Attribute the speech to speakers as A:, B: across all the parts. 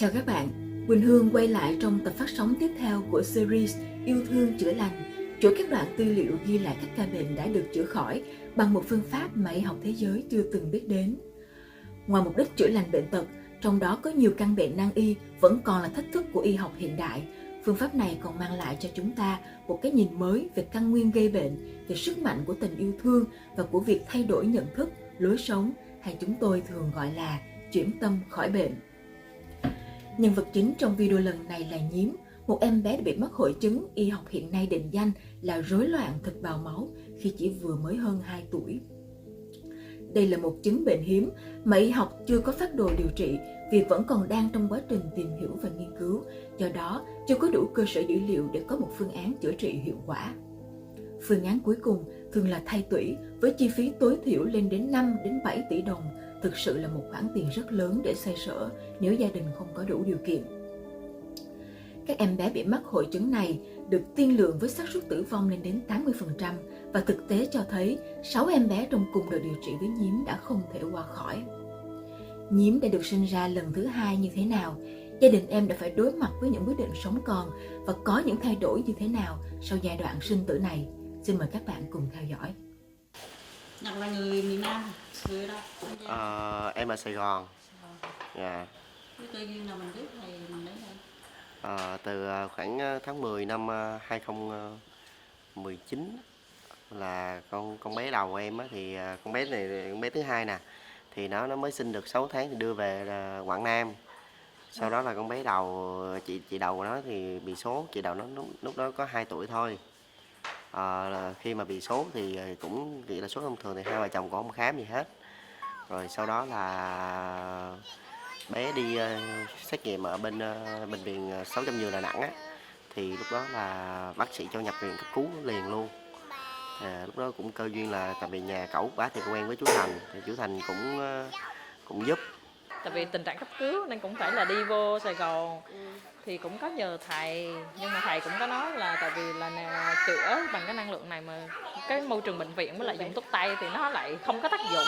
A: Chào các bạn, Quỳnh Hương quay lại trong tập phát sóng tiếp theo của series Yêu thương chữa lành, chuỗi các đoạn tư liệu ghi lại các ca bệnh đã được chữa khỏi bằng một phương pháp mà y học thế giới chưa từng biết đến. Ngoài mục đích chữa lành bệnh tật, trong đó có nhiều căn bệnh nan y vẫn còn là thách thức của y học hiện đại. Phương pháp này còn mang lại cho chúng ta một cái nhìn mới về căn nguyên gây bệnh, về sức mạnh của tình yêu thương và của việc thay đổi nhận thức, lối sống, hay chúng tôi thường gọi là chuyển tâm khỏi bệnh. Nhân vật chính trong video lần này là Nhiếm, một em bé bị mắc hội chứng y học hiện nay định danh là rối loạn thực bào máu khi chỉ vừa mới hơn 2 tuổi. Đây là một chứng bệnh hiếm mà y học chưa có phác đồ điều trị vì vẫn còn đang trong quá trình tìm hiểu và nghiên cứu, do đó chưa có đủ cơ sở dữ liệu để có một phương án chữa trị hiệu quả. Phương án cuối cùng thường là thay tủy với chi phí tối thiểu lên đến 5 đến 7 tỷ đồng, thực sự là một khoản tiền rất lớn để xoay sở nếu gia đình không có đủ điều kiện. Các em bé bị mắc hội chứng này được tiên lượng với xác suất tử vong lên đến 80% và thực tế cho thấy 6 em bé trong cùng đợt điều trị với Nhiếm đã không thể qua khỏi. Nhiếm đã được sinh ra lần thứ 2 như thế nào? Gia đình em đã phải đối mặt với những quyết định sống còn và có những thay đổi như thế nào sau giai đoạn sinh tử này? Xin mời các bạn cùng theo dõi.
B: Ngọc là người miền Nam, người ở đâu?
C: Em ở Sài Gòn. Dạ.
B: Cái cơ duyên nào mình biết thầy mình đến đây?
C: Từ khoảng tháng 10 năm 2019 là con bé đầu em á, thì con bé này con bé thứ hai nè, thì nó mới sinh được 6 tháng thì đưa về Quảng Nam. Sau đó là con bé đầu chị đầu của nó thì bị sốt, chị đầu nó lúc đó có 2 tuổi thôi. Khi mà bị sốt thì cũng nghĩ là sốt thông thường thì hai vợ chồng cũng không khám gì hết. Rồi sau đó là bé đi xét nghiệm ở bên bệnh viện 600 giường Đà Nẵng á, thì lúc đó là bác sĩ cho nhập viện cấp cứu liền luôn. Lúc đó cũng cơ duyên là tại vì nhà cậu bác thì quen với chú Thành, thì chú Thành cũng giúp.
D: Tại vì tình trạng cấp cứu nên cũng phải là đi vô Sài Gòn, thì cũng có nhờ thầy, nhưng mà thầy cũng có nói là tại vì là chữa bằng cái năng lượng này mà cái môi trường bệnh viện với lại dùng thuốc tây thì nó lại không có tác dụng,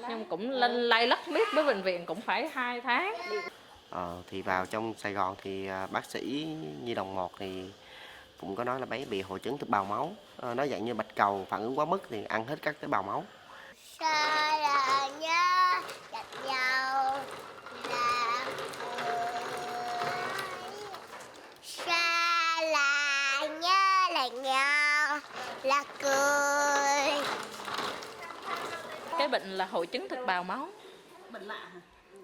D: nhưng cũng lay lắc miết với bệnh viện cũng phải 2 tháng.
C: Thì vào trong Sài Gòn thì bác sĩ Nhi đồng 1 thì cũng có nói là bé bị hội chứng thực bào máu, nó dạng như bạch cầu phản ứng quá mức thì ăn hết các tế bào máu.
E: Xa là nhớ gặp nhau là xa là nhớ là nhau là cười.
D: Cái bệnh là hội chứng thực bào máu.
B: Bệnh lạ hả?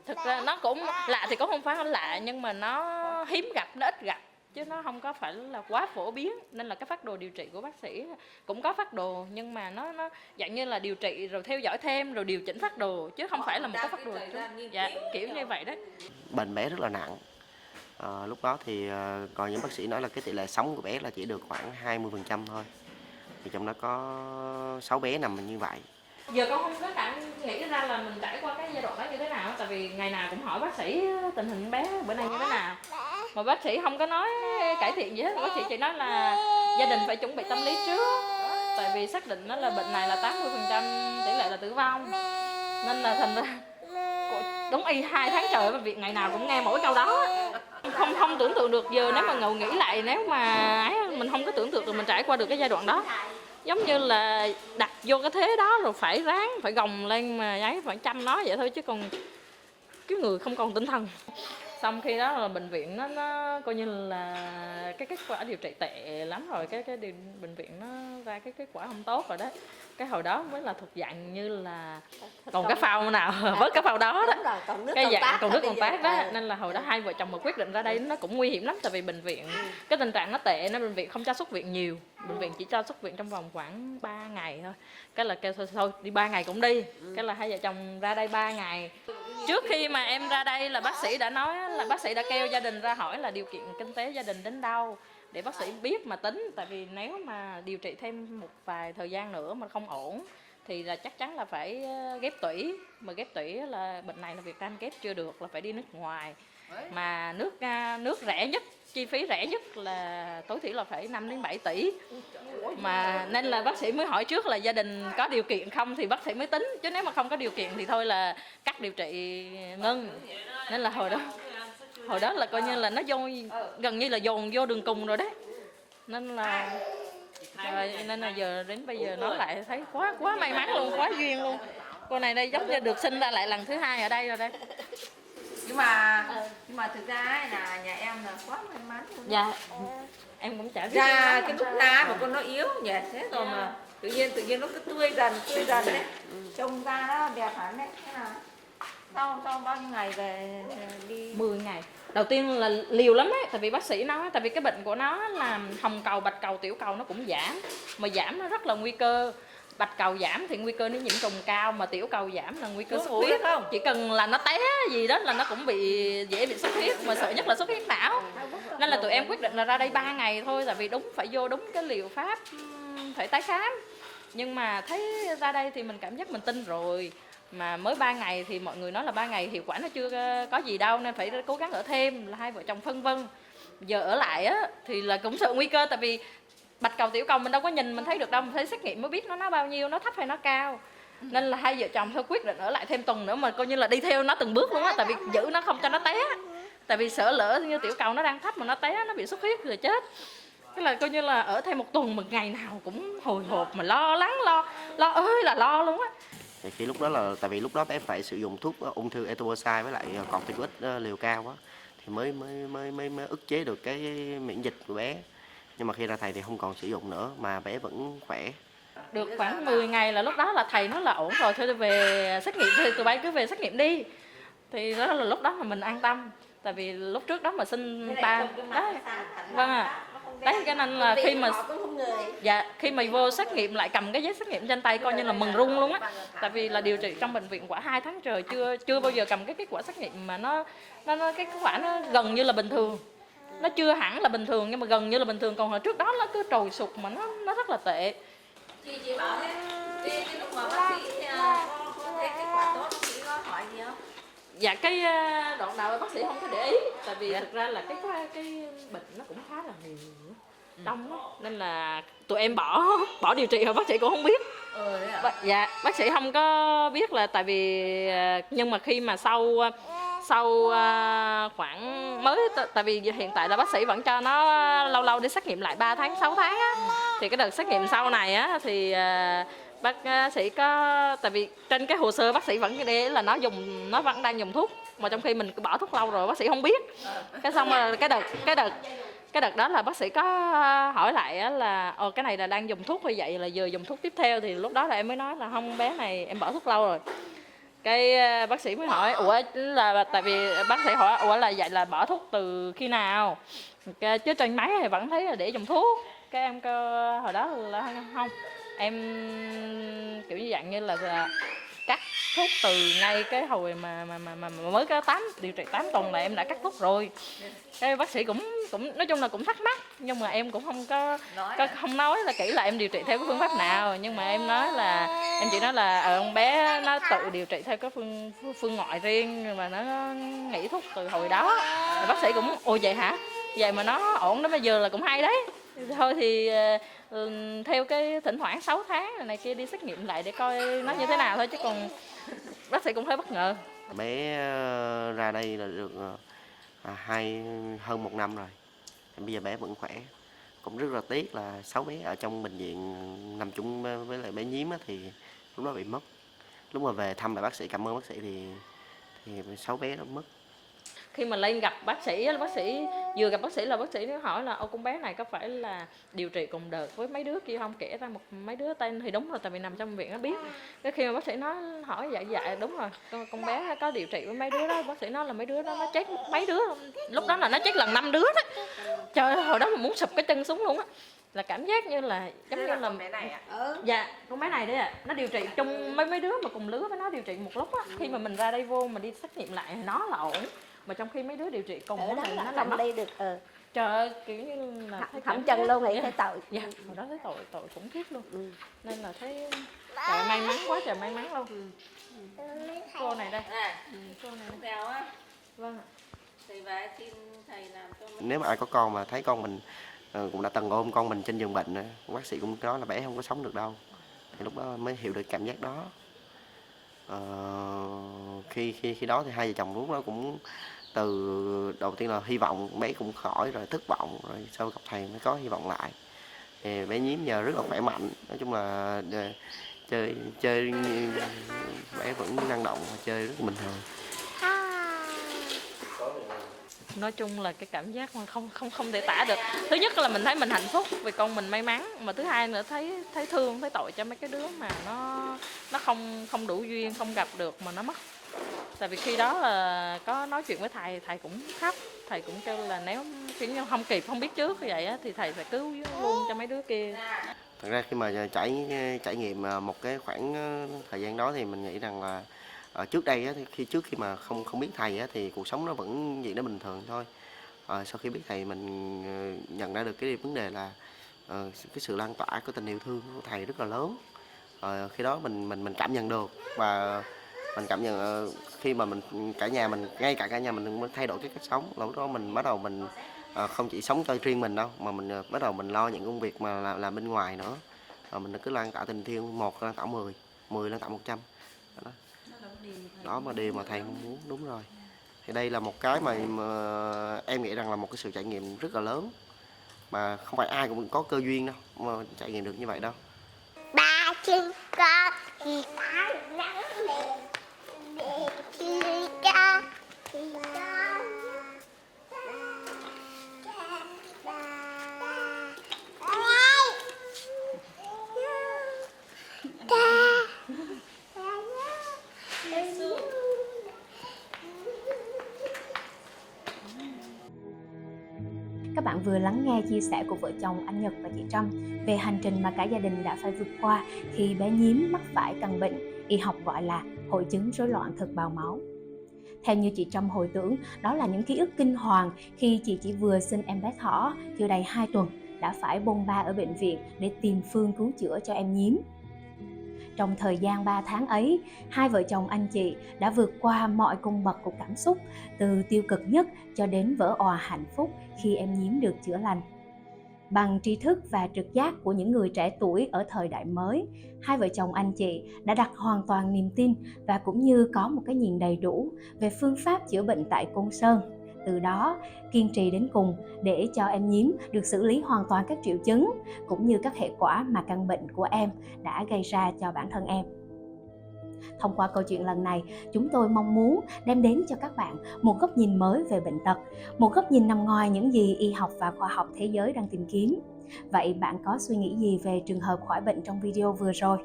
D: Thực ra nó cũng lạ thì cũng không phải lạ, nhưng mà nó hiếm gặp, nó ít gặp, chứ nó không có phải là quá phổ biến, nên là cái phác đồ điều trị của bác sĩ cũng có phác đồ, nhưng mà nó dạng như là điều trị rồi theo dõi thêm rồi điều chỉnh phác đồ, chứ không phải là một cái phác đồ dạ, kiểu như vậy đấy.
C: Bệnh bé rất là nặng. Lúc đó thì còn những bác sĩ nói là cái tỷ lệ sống của bé là chỉ được khoảng 20% thôi, thì trong đó có 6 bé nằm như vậy.
D: Giờ con không có cảm nghĩ ra là mình trải qua cái giai đoạn đó như thế nào, tại vì ngày nào cũng hỏi bác sĩ tình hình bé bữa nay như thế nào, mà bác sĩ không có nói cải thiện gì hết. Bác sĩ chỉ nói là gia đình phải chuẩn bị tâm lý trước, tại vì xác định nó là bệnh này là 80% tỷ lệ là tử vong, nên là thành ra đúng y 2 tháng trời ở bệnh viện ngày nào cũng nghe mỗi câu đó. Không tưởng tượng được, giờ nếu mà ngồi nghĩ lại, nếu mà mình không có tưởng tượng được mình trải qua được cái giai đoạn đó, giống như là đặt vô cái thế đó rồi phải ráng, phải gồng lên mà ấy, phải chăm nó vậy thôi, chứ còn cái người không còn tinh thần. Xong khi đó là bệnh viện nó coi như là cái kết quả điều trị tệ lắm rồi, bệnh viện nó ra cái kết quả không tốt rồi đấy. Cái hồi đó mới là thuộc dạng như là còn cái phao nào vớt cái phao đó đó, cái dạng còn nước còn tác đó, nên là hồi đó hai vợ chồng mà quyết định ra đây nó cũng nguy hiểm lắm, tại vì bệnh viện cái tình trạng nó tệ nên bệnh viện không cho xuất viện nhiều, bệnh viện chỉ cho xuất viện trong vòng khoảng 3 ngày thôi. Cái là kêu thôi đi 3 ngày cũng đi, cái là hai vợ chồng ra đây 3 ngày. Trước khi mà em ra đây là bác sĩ đã nói là bác sĩ đã kêu gia đình ra hỏi là điều kiện kinh tế gia đình đến đâu để bác sĩ biết mà tính, tại vì nếu mà điều trị thêm một vài thời gian nữa mà không ổn thì là chắc chắn là phải ghép tủy, mà ghép tủy là bệnh này là Việt Nam ghép chưa được, là phải đi nước ngoài, mà nước rẻ nhất, chi phí rẻ nhất là tối thiểu là phải 5 đến 7 tỷ, mà nên là bác sĩ mới hỏi trước là gia đình có điều kiện không thì bác sĩ mới tính, chứ nếu mà không có điều kiện thì thôi là cắt điều trị ngưng. Nên là hồi đó hồi đó là coi như là nó gần như là dồn vô đường cùng rồi đấy, nên là nên là giờ đến bây giờ nói lại thấy quá may mắn luôn, quá duyên luôn. Cô này đây giống như được sinh ra lại lần thứ hai ở đây rồi đây.
F: Nhưng mà thực ra ấy là nhà em là quá may mắn luôn.
D: Dạ, em cũng chả biết
F: Ra cái lúc lá mà con nó yếu nhỉ, thế rồi mà tự nhiên nó cứ tươi dần đấy, trông da nó đẹp hẳn đấy. Thế là sau bao nhiêu ngày về đi
D: 10 ngày. Đầu tiên là liều lắm ấy, tại vì bác sĩ nói, tại vì cái bệnh của nó là hồng cầu, bạch cầu, tiểu cầu nó cũng giảm, mà giảm nó rất là nguy cơ. Bạch cầu giảm thì nguy cơ nó nhiễm trùng cao, mà tiểu cầu giảm là nguy cơ xuất huyết. Chỉ cần là nó té gì đó là nó cũng dễ bị xuất huyết, mà sợ nhất là xuất huyết não. Nên là tụi em quyết định là ra đây 3 ngày thôi, tại vì phải vô đúng cái liệu pháp, phải tái khám. Nhưng mà thấy ra đây thì mình cảm giác mình tin rồi. Mà mới 3 ngày thì mọi người nói là 3 ngày hiệu quả nó chưa có gì đâu, nên phải cố gắng ở thêm, là hai vợ chồng phân vân. Giờ ở lại á thì là cũng sợ nguy cơ, tại vì bạch cầu tiểu cầu mình đâu có nhìn mình thấy được đâu, mình thấy xét nghiệm mới biết nó bao nhiêu, nó thấp hay nó cao. Nên là hai vợ chồng thôi quyết định ở lại thêm tuần nữa, mà coi như là đi theo nó từng bước luôn á, tại vì giữ nó không cho nó té. Tại vì sợ lỡ như tiểu cầu nó đang thấp mà nó té, nó bị xuất huyết rồi chết. Cái là coi như là ở thêm một tuần, một ngày nào cũng hồi hộp mà lo lắng, lo ơi là lo luôn á.
C: Thì khi lúc đó là tại vì lúc đó bé phải sử dụng thuốc ung thư etoposide với lại corticoid liều cao quá, thì mới ức chế được cái miễn dịch của bé. Nhưng mà khi ra thầy thì không còn sử dụng nữa, mà bé vẫn khỏe.
D: Được khoảng 10 ngày là lúc đó là thầy nói là ổn rồi, thôi về xét nghiệm, thì tụi bay cứ về xét nghiệm đi. Thì đó là lúc đó là mình an tâm, tại vì lúc trước đó mà sinh ba đấy, vâng à, đấy cho nên là khi mà vô xét nghiệm lại cầm cái giấy xét nghiệm trên tay coi như là mừng rung luôn á, tại vì là điều trị trong bệnh viện quả 2 tháng trời chưa bao giờ cầm cái kết quả xét nghiệm mà nó cái kết quả nó gần như là bình thường. Nó chưa hẳn là bình thường nhưng mà gần như là bình thường, còn hồi trước đó nó cứ trồi sụt mà nó rất là tệ.
F: Chị bảo thế, cái lúc mà bác sĩ thấy kết quả tốt, bác sĩ có hỏi gì không?
D: Dạ cái đoạn đầu bác sĩ không có để ý, tại vì thực ra là cái bệnh nó cũng khá là nhiều đông đó, nên là tụi em bỏ điều trị rồi bác sĩ cũng không biết. Dạ bác sĩ không có biết là tại vì nhưng mà khi mà sau khoảng mới, tại vì hiện tại là bác sĩ vẫn cho nó lâu lâu đi xét nghiệm lại 3 tháng 6 tháng á, thì cái đợt xét nghiệm sau này á thì bác sĩ có, tại vì trên cái hồ sơ bác sĩ vẫn để là nó vẫn đang dùng thuốc, mà trong khi mình bỏ thuốc lâu rồi bác sĩ không biết. Cái xong rồi cái đợt đó là bác sĩ có hỏi lại á là cái này là đang dùng thuốc như vậy là giờ dùng thuốc tiếp theo, thì lúc đó là em mới nói là không, bé này em bỏ thuốc lâu rồi. Cái bác sĩ mới hỏi ủa là tại vì bác sĩ hỏi ủa là vậy là bỏ thuốc từ khi nào, chứ trên máy thì vẫn thấy là để dùng thuốc. Cái em cơ hồi đó là không, em kiểu như dạng như là cắt thuốc từ ngay cái hồi mà mới có điều trị 8 tuần là em đã cắt thuốc rồi. Cái bác sĩ cũng nói chung là cũng thắc mắc, nhưng mà em cũng không nói là kỹ là em điều trị theo cái phương pháp nào, nhưng mà em nói là em chỉ nói là con bé nó tự điều trị theo cái phương ngoại riêng mà nó nghỉ thuốc từ hồi đó. Thì bác sĩ cũng ồ vậy hả, vậy mà nó ổn đó, bây giờ là cũng hay đấy. Thôi thì theo cái thỉnh thoảng 6 tháng này kia đi xét nghiệm lại để coi nó như thế nào thôi, chứ còn bác sĩ cũng hơi bất ngờ.
C: Bé ra đây là được hơn 1 năm rồi, bây giờ bé vẫn khỏe. Cũng rất là tiếc là 6 bé ở trong bệnh viện nằm chung với lại bé Nhím thì lúc đó bị mất. Lúc mà về thăm lại bác sĩ, cảm ơn bác sĩ thì 6 bé đó mất.
D: Khi mà lên gặp bác sĩ vừa gặp bác sĩ là bác sĩ nó hỏi là con bé này có phải là điều trị cùng đợt với mấy đứa kia không, kể ra mấy đứa tên thì đúng rồi, tại vì nằm trong viện nó biết. Cái khi mà bác sĩ nói hỏi dạ đúng rồi, con bé có điều trị với mấy đứa đó, bác sĩ nói là mấy đứa đó nó chết mấy đứa, lúc đó là nó chết lần 5 đứa đó. Trời ơi, hồi đó mà muốn sụp cái chân xuống luôn á, là cảm giác như là giống như là con bé này dạ con bé này đấy ạ. Nó điều trị chung mấy đứa mà cùng lứa với nó điều trị một lúc á, khi mà mình ra đây vô mà đi xét nghiệm lại nó là ổn, mà trong khi mấy đứa điều trị cùng
E: đó
D: nó
E: là không đi được.
D: Trời ơi, kiểu như là
E: Thẩm chân luôn nghĩ thấy tội.
D: dạ hồi đó thấy tội khủng khiếp luôn. Nên là thấy trời may mắn quá trời may mắn luôn. Cô này đây cô này đây.
F: Theo á,
D: Vâng ạ.
F: thầy về xin thầy làm cho mình.
C: Nếu mà ai có con mà thấy con mình cũng đã từng ôm con mình trên giường bệnh, bác sĩ cũng nói là bé không có sống được đâu, thì lúc đó mới hiểu được cảm giác đó. Khi đó thì hai vợ chồng lúc đó cũng từ đầu tiên là hy vọng bé cũng khỏi, rồi thất vọng, rồi sau gặp thầy mới có hy vọng lại. Thì bé Nhím giờ rất là khỏe mạnh, nói chung là chơi bé vẫn năng động và chơi rất bình thường.
D: Nói chung là cái cảm giác mà không thể tả được. Thứ nhất là mình thấy mình hạnh phúc vì con mình may mắn, mà thứ hai nữa thấy thương, thấy tội cho mấy cái đứa mà nó không đủ duyên, không gặp được mà nó mất. Tại vì khi đó là có nói chuyện với thầy cũng khóc, thầy cũng kêu là nếu kiểu như không kịp, không biết trước như vậy á, thì thầy phải cứu luôn cho mấy đứa kia.
C: Thật ra khi mà trải nghiệm một cái khoảng thời gian đó thì mình nghĩ rằng là trước đây á, trước khi mà không biết thầy á, thì cuộc sống nó vẫn diễn ra bình thường thôi. Sau khi biết thầy mình nhận ra được cái vấn đề là cái sự lan tỏa của tình yêu thương của thầy rất là lớn. Khi đó mình cảm nhận được, và mình cảm nhận khi mà mình ngay cả cả nhà mình mới thay đổi cái cách sống. Lúc đó mình bắt đầu mình không chỉ sống cho riêng mình đâu, mà mình bắt đầu mình lo những công việc mà làm bên ngoài nữa. Mình cứ lan tỏa tình thương, 1 lan tỏa 10, 10 lan tỏa 100. Đó mà điều mà thầy mong muốn. Đúng rồi. Thì đây là một cái mà em nghĩ rằng là một cái sự trải nghiệm rất là lớn, mà không phải ai cũng có cơ duyên đâu mà trải nghiệm được như vậy đâu.
E: Ba chân con thì có nắng mẹ thì con thì con
G: Các bạn vừa lắng nghe chia sẻ của vợ chồng anh Nhật và chị Trâm về hành trình mà cả gia đình đã phải vượt qua khi bé Nhím mắc phải căn bệnh y học gọi là hội chứng rối loạn thực bào máu. Theo như chị Trâm hồi tưởng, đó là những ký ức kinh hoàng khi chị chỉ vừa sinh em bé Thỏ chưa đầy 2 tuần đã phải bôn ba ở bệnh viện để tìm phương cứu chữa cho em Nhím. Trong thời gian 3 tháng ấy, hai vợ chồng anh chị đã vượt qua mọi cung bậc của cảm xúc, từ tiêu cực nhất cho đến vỡ òa hạnh phúc khi em Nhím được chữa lành. Bằng tri thức và trực giác của những người trẻ tuổi ở thời đại mới, hai vợ chồng anh chị đã đặt hoàn toàn niềm tin và cũng như có một cái nhìn đầy đủ về phương pháp chữa bệnh tại Côn Sơn. Từ đó, kiên trì đến cùng để cho em Nhím được xử lý hoàn toàn các triệu chứng cũng như các hệ quả mà căn bệnh của em đã gây ra cho bản thân em. Thông qua câu chuyện lần này, chúng tôi mong muốn đem đến cho các bạn một góc nhìn mới về bệnh tật, một góc nhìn nằm ngoài những gì y học và khoa học thế giới đang tìm kiếm. Vậy bạn có suy nghĩ gì về trường hợp khỏi bệnh trong video vừa rồi?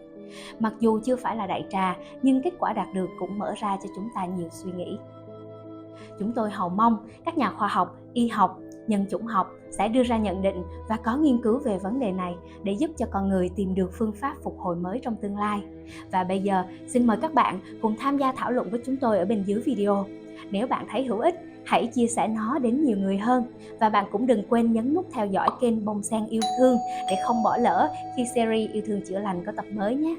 G: Mặc dù chưa phải là đại trà, nhưng kết quả đạt được cũng mở ra cho chúng ta nhiều suy nghĩ. Chúng tôi hầu mong các nhà khoa học, y học, nhân chủng học sẽ đưa ra nhận định và có nghiên cứu về vấn đề này để giúp cho con người tìm được phương pháp phục hồi mới trong tương lai. Và bây giờ, xin mời các bạn cùng tham gia thảo luận với chúng tôi ở bên dưới video. Nếu bạn thấy hữu ích, hãy chia sẻ nó đến nhiều người hơn. Và bạn cũng đừng quên nhấn nút theo dõi kênh Bông Sen Yêu Thương để không bỏ lỡ khi series Yêu Thương Chữa Lành có tập mới nhé.